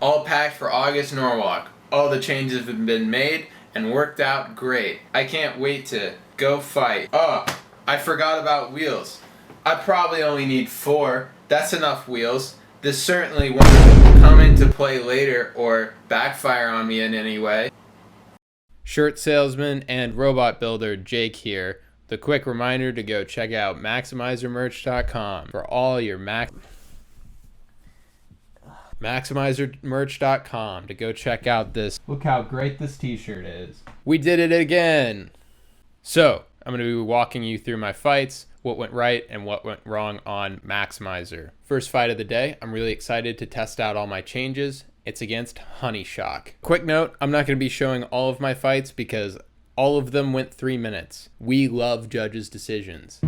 all packed for August Norwalk. All the changes have been made and worked out great. I can't wait to go fight. Oh, I forgot about wheels. I probably only need 4. That's enough wheels. This certainly won't come into play later or backfire on me in any way. Shirt salesman and robot builder Jake here. The quick reminder to go check out MaximizerMerch.com for all your MaximizerMerch.com to go check out this. Look how great this t-shirt is. We did it again. So, I'm going to be walking you through my fights, what went right and what went wrong on Maximizer. First fight of the day, I'm really excited to test out all my changes. It's against HoneyCracked. Quick note, I'm not going to be showing all of my fights because all of them went 3 minutes. We love judges' decisions.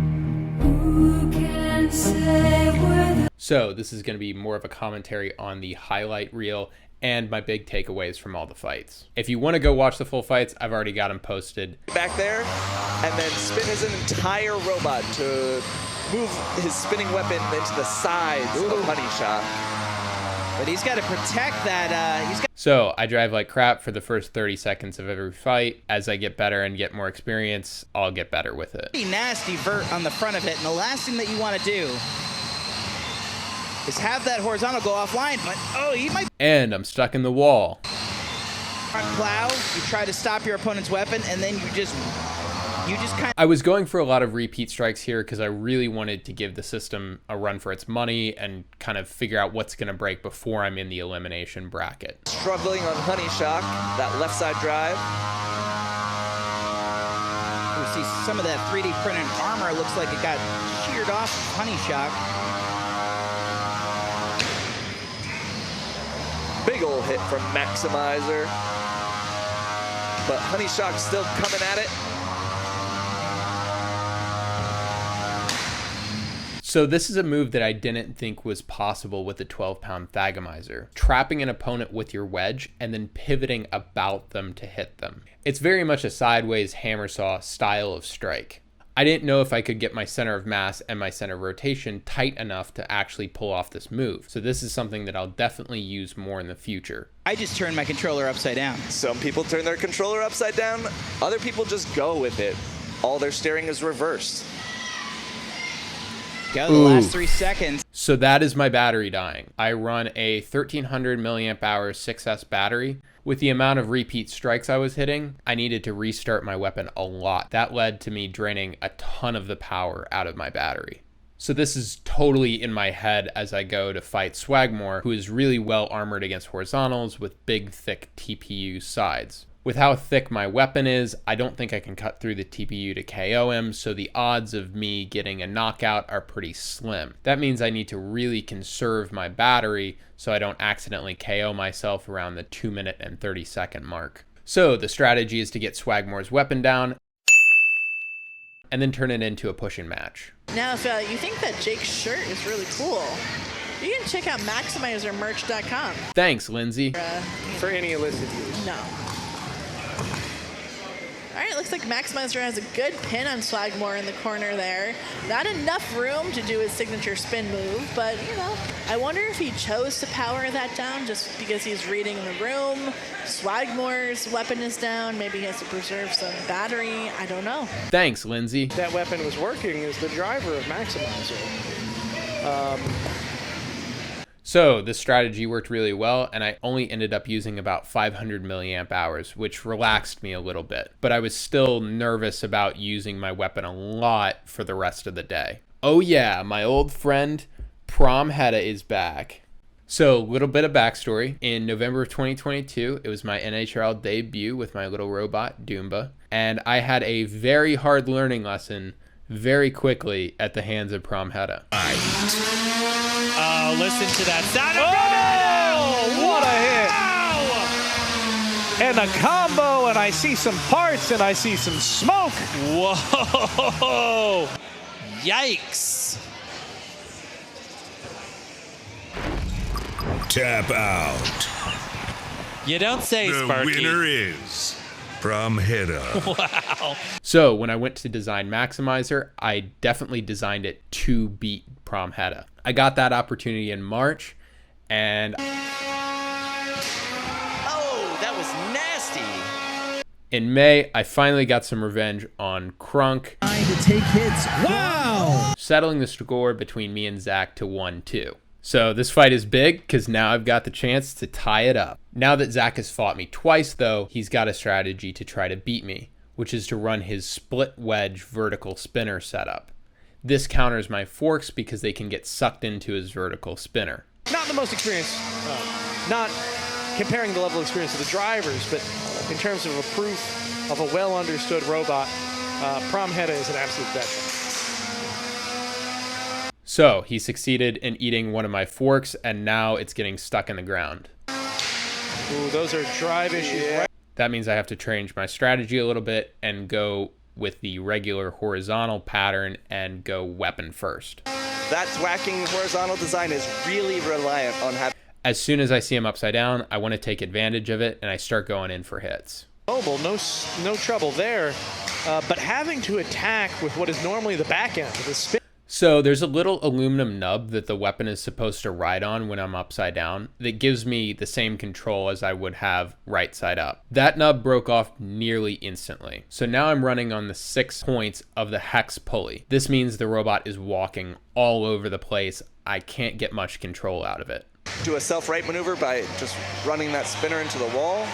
So this is going to be more of a commentary on the highlight reel and my big takeaways from all the fights. If you want to go watch the full fights, I've already got them posted. Back there, and then spin his entire robot to move his spinning weapon into the sides of HoneyCracked. But he's got to protect that. So I drive like crap for the first 30 seconds of every fight. As I get better and get more experience, I'll get better with it. Pretty nasty vert on the front of it, and the last thing that you want to do is have that horizontal go offline, but oh, he might. And I'm stuck in the wall. Front plow, you try to stop your opponent's weapon, and then you just kind of. I was going for a lot of repeat strikes here because I really wanted to give the system a run for its money and kind of figure out what's going to break before I'm in the elimination bracket. Struggling on HoneyCracked, that left side drive. We see some of that 3D printed armor. Looks like it got sheared off of HoneyCracked. Big ol' hit from Maximizer. But HoneyCracked still coming at it. So this is a move that I didn't think was possible with the 12-pound Thagomizer. Trapping an opponent with your wedge and then pivoting about them to hit them. It's very much a sideways hammer saw style of strike. I didn't know if I could get my center of mass and my center of rotation tight enough to actually pull off this move. So this is something that I'll definitely use more in the future. I just turned my controller upside down. Some people turn their controller upside down. Other people just go with it. All their steering is reversed. Go the last 3 seconds. So that is my battery dying. I run a 1300 milliamp hour 6S battery. With the amount of repeat strikes I was hitting, I needed to restart my weapon a lot. That led to me draining a ton of the power out of my battery. So this is totally in my head as I go to fight Swagmore, who is really well armored against horizontals with big, thick TPU sides. With how thick my weapon is, I don't think I can cut through the TPU to KO him, so the odds of me getting a knockout are pretty slim. That means I need to really conserve my battery so I don't accidentally KO myself around the 2-minute and 30-second mark. So the strategy is to get Swagmore's weapon down and then turn it into a push-and match. Now, if you think that Jake's shirt is really cool, you can check out MaximizerMerch.com. Thanks, Lindsay. For any illicit use. No. All right, looks like Maximizer has a good pin on Swagmore in the corner there. Not enough room to do his signature spin move, but, you know, I wonder if he chose to power that down just because he's reading the room. Swagmore's weapon is down. Maybe he has to preserve some battery. I don't know. Thanks, Lindsay. That weapon was working is the driver of Maximizer. So this strategy worked really well, and I only ended up using about 500 milliamp hours, which relaxed me a little bit. But I was still nervous about using my weapon a lot for the rest of the day. Oh yeah, my old friend Prom Hedda is back. So a little bit of backstory. In November of 2022, it was my NHL debut with my little robot, Doomba. And I had a very hard learning lesson very quickly at the hands of Prom Hedda. Oh, listen to that sound. Oh, what a hit. And a combo, and I see some parts, and I see some smoke. Whoa. Yikes. Tap out. You don't say, The Sparky. winner is Prom Hedda. Wow. So when I went to design Maximizer, I definitely designed it to beat Prom Hedda. I got that opportunity in March, and Oh, that was nasty. In May, I finally got some revenge on Crunk, Trying to take hits. Wow! settling the score between me and Zach to 1-2. So this fight is big because now I've got the chance to tie it up. Now that Zach has fought me twice though, he's got a strategy to try to beat me, which is to run his split wedge vertical spinner setup. This counters my forks because they can get sucked into his vertical spinner. Not the most experienced, not comparing the level of experience of the drivers, but in terms of a proof of a well-understood robot, Prom Hedda is an absolute veteran. So he succeeded in eating one of my forks and now it's getting stuck in the ground. Ooh, those are drive issues. Yeah. That means I have to change my strategy a little bit and go with the regular horizontal pattern and go weapon first. That whacking horizontal design is really reliant on having... As soon as I see him upside down, I want to take advantage of it and I start going in for hits. Mobile, no trouble there, but having to attack with what is normally the back end of the spin. So there's a little aluminum nub that the weapon is supposed to ride on when I'm upside down that gives me the same control as I would have right side up. That nub broke off nearly instantly. So now I'm running on the 6 points of the hex pulley. This means the robot is walking all over the place. I can't get much control out of it. Do a self-right maneuver by just running that spinner into the wall.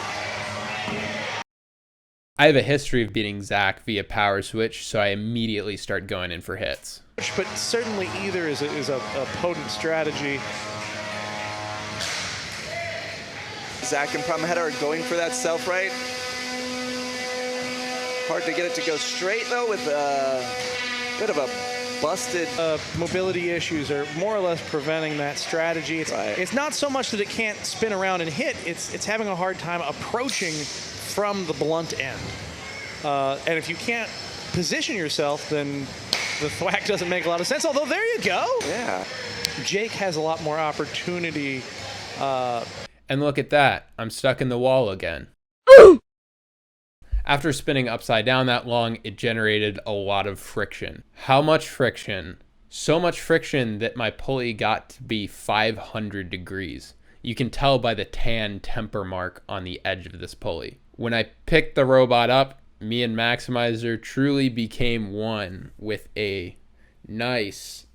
I have a history of beating Zach via power switch, so I immediately start going in for hits. But certainly either is a potent strategy. Zack and Prom Hedda are going for that self-right. Hard to get it to go straight, though, with a bit of a busted... Mobility issues are more or less preventing that strategy. It's not so much that it can't spin around and hit, it's having a hard time approaching from the blunt end. And if you can't position yourself, then the thwack doesn't make a lot of sense, although there you go. Yeah. Jake has a lot more opportunity. And look at that, I'm stuck in the wall again. After spinning upside down that long, it generated a lot of friction. How much friction? So much friction that my pulley got to be 500 degrees. You can tell by the tan temper mark on the edge of this pulley. When I picked the robot up, me and Maximizer truly became one with a nice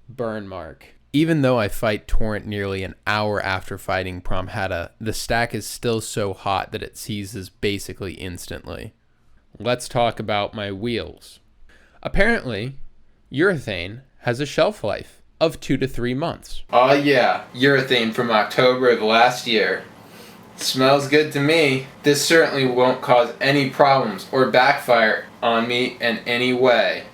burn mark. Even though I fight Torrent nearly an hour after fighting Prom Hedda, the stack is still so hot that it seizes basically instantly. Let's talk about my wheels. Apparently, urethane has a shelf life of 2 to 3 months. Oh yeah, urethane from October of last year. Smells good to me. This certainly won't cause any problems or backfire on me in any way.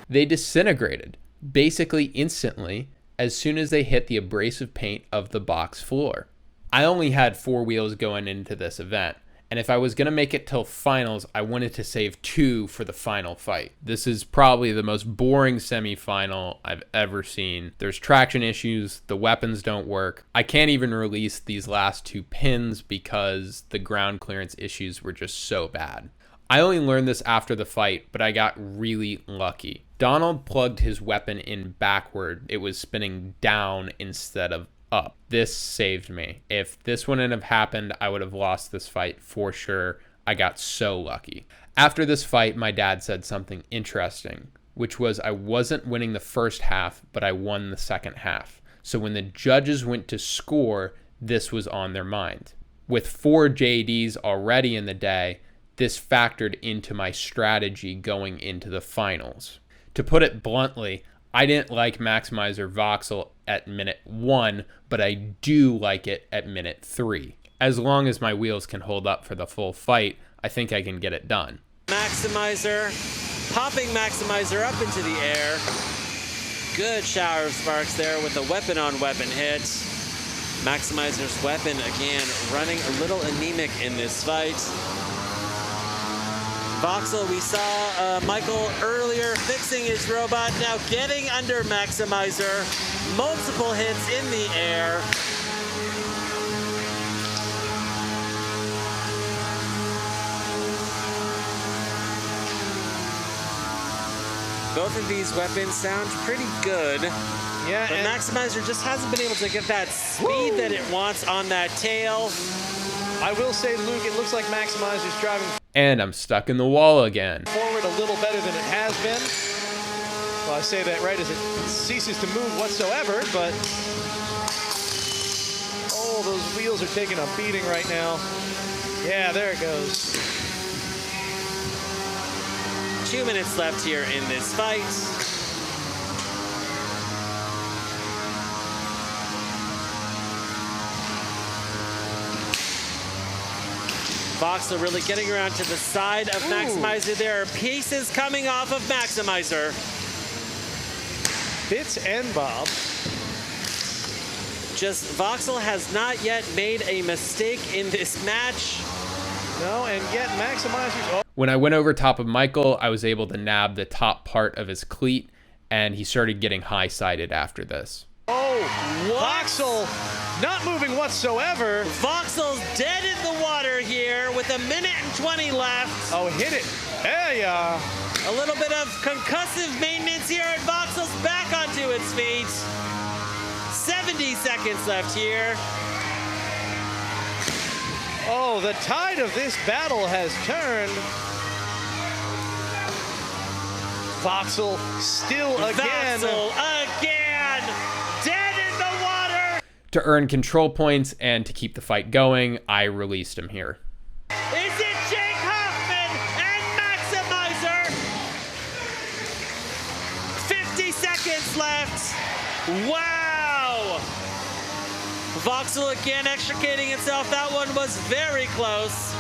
They disintegrated, basically instantly, as soon as they hit the abrasive paint of the box floor. I only had 4 wheels going into this event, and if I was going to make it till finals, I wanted to save 2 for the final fight. This is probably the most boring semifinal I've ever seen. There's traction issues, the weapons don't work. I can't even release these last 2 pins because the ground clearance issues were just so bad. I only learned this after the fight, but I got really lucky. Donald plugged his weapon in backward. It was spinning down instead of up. This saved me. If this wouldn't have happened, I would have lost this fight for sure. I got so lucky. After this fight, my dad said something interesting, which was I wasn't winning the first half, but I won the second half. So when the judges went to score, this was on their mind. With 4 JDs already in the day, this factored into my strategy going into the finals. To put it bluntly, I didn't like Maximizer Voxel at minute 1, but I do like it at minute 3. As long as my wheels can hold up for the full fight, I think I can get it done. Maximizer, popping Maximizer up into the air. Good shower of sparks there with a weapon-on-weapon hit. Maximizer's weapon, again, running a little anemic in this fight. Voxel, we saw Michael earlier fixing his robot, now getting under Maximizer. Multiple hits in the air. Both of these weapons sound pretty good. Yeah, But and Maximizer just hasn't been able to get that speed that it wants on that tail. I will say, Luke, it looks like Maximizer's driving And I'm stuck in the wall again. forward a little better than it has been. Well, I say that right as it ceases to move whatsoever, but oh, those wheels are taking a beating right now. Yeah, there it goes. 2 minutes left here in this fight. Voxel really getting around to the side of Maximizer. There are pieces coming off of Maximizer. Bits and bobs. Just Voxel has not yet made a mistake in this match. No, and yet Maximizer's... Oh, When I went over top of Michael, I was able to nab the top part of his cleat, and he started getting high-sided after this. Voxel not moving whatsoever. Voxel's dead in the water here with 1 minute and 20 left. Oh, hit it. There you are. A little bit of concussive maintenance here, and Voxel's back onto its feet. 70 seconds left here. Oh, the tide of this battle has turned. Voxel still again. Voxel again, dead in the water. To earn control points and to keep the fight going, I released him here. Is it Jake Hoffman and Maximizer? 50 seconds left. Wow. Voxel again extricating itself. That one was very close.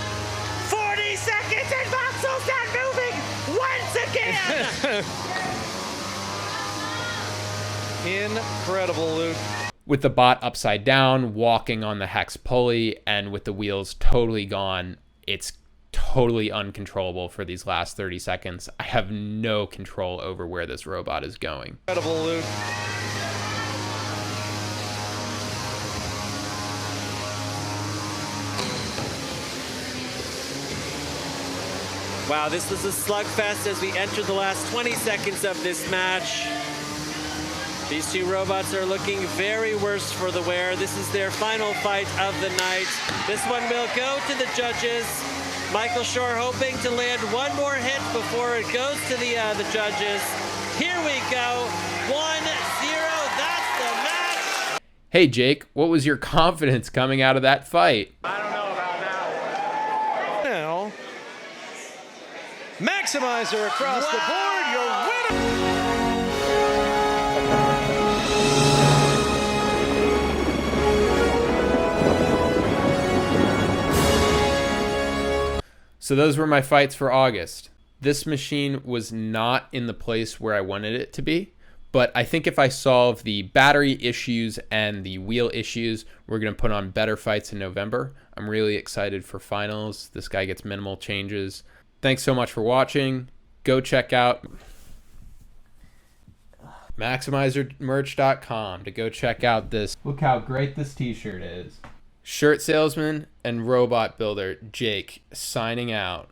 40 seconds and Voxel's not moving once again. Incredible, Luke. With the bot upside down, walking on the hex pulley, and with the wheels totally gone, it's totally uncontrollable for these last 30 seconds. I have no control over where this robot is going. Incredible, Luke. Wow, this was a slugfest as we enter the last 20 seconds of this match. These two robots are looking very worse for the wear. This is their final fight of the night. This one will go to the judges. Michael Shore hoping to land one more hit before it goes to the judges. Here we go, 1-0, that's the match. Hey Jake, what was your confidence coming out of that fight? Now, Maximizer across the board, your winner. So those were my fights for August. This machine was not in the place where I wanted it to be, but I think if I solve the battery issues and the wheel issues, we're going to put on better fights in November. I'm really excited for finals. This guy gets minimal changes. Thanks so much for watching. Go check out MaximizerMerch.com to go check out this. Look how great this t-shirt is. Shirt salesman and robot builder Jake signing out.